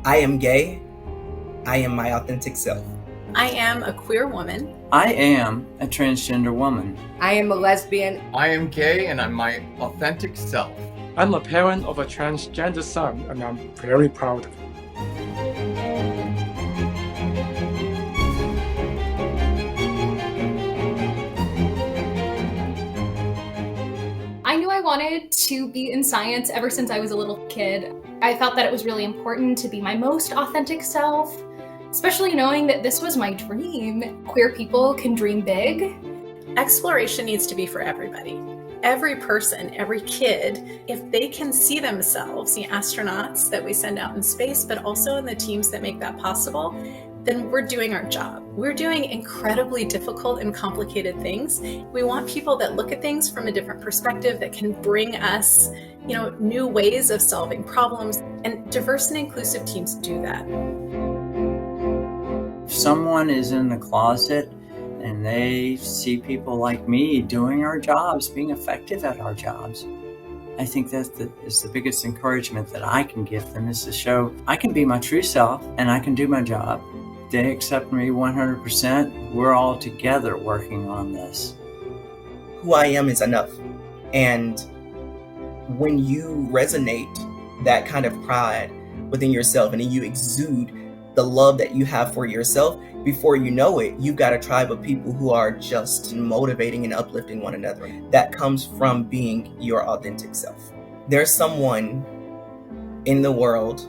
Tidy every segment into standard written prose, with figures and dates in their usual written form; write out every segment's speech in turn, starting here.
I am gay. I am my authentic self. I am a queer woman. I am a transgender woman. I am a lesbian. I am gay and I'm my authentic self. I'm a parent of a transgender son and I'm very proud of it. I knew I wanted to be in science ever since I was a little kid. I felt that it was really important to be my most authentic self, especially knowing that this was my dream. Queer people can dream big. Exploration needs to be for everybody. Every person, every kid, if they can see themselves, the astronauts that we send out in space, but also in the teams that make that possible, then we're doing our job. We're doing incredibly difficult and complicated things. We want people that look at things from a different perspective, that can bring us, new ways of solving problems, and diverse and inclusive teams do that. If someone is in the closet and they see people like me doing our jobs, being effective at our jobs, I think that is the biggest encouragement that I can give them, is to show I can be my true self and I can do my job. They accept me 100%. We're all together working on this. Who I am is enough. And when you resonate that kind of pride within yourself and then you exude the love that you have for yourself, before you know it, you've got a tribe of people who are just motivating and uplifting one another. That comes from being your authentic self. There's someone in the world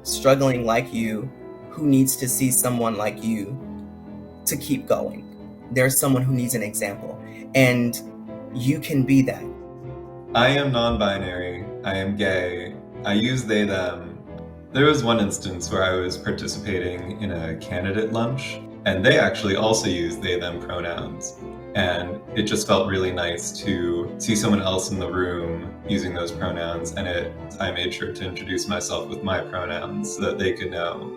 struggling like you who needs to see someone like you to keep going. There's someone who needs an example, and you can be that. I am non-binary. I am gay. I use they, them. There was one instance where I was participating in a candidate lunch, and they actually also used they, them pronouns. And it just felt really nice to see someone else in the room using those pronouns, and I made sure to introduce myself with my pronouns so that they could know,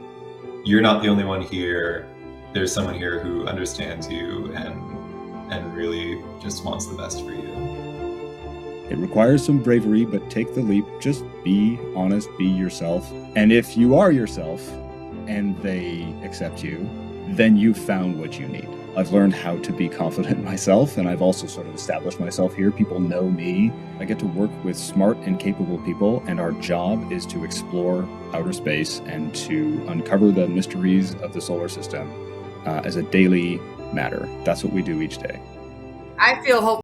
you're not the only one here. There's someone here who understands you and really just wants the best for you. It requires some bravery, but take the leap. Just be honest, be yourself. And if you are yourself and they accept you, then you've found what you need. I've learned how to be confident myself, and I've also sort of established myself here. People know me. I get to work with smart and capable people, and our job is to explore outer space and to uncover the mysteries of the solar system as a daily matter. That's what we do each day. I feel hopeful.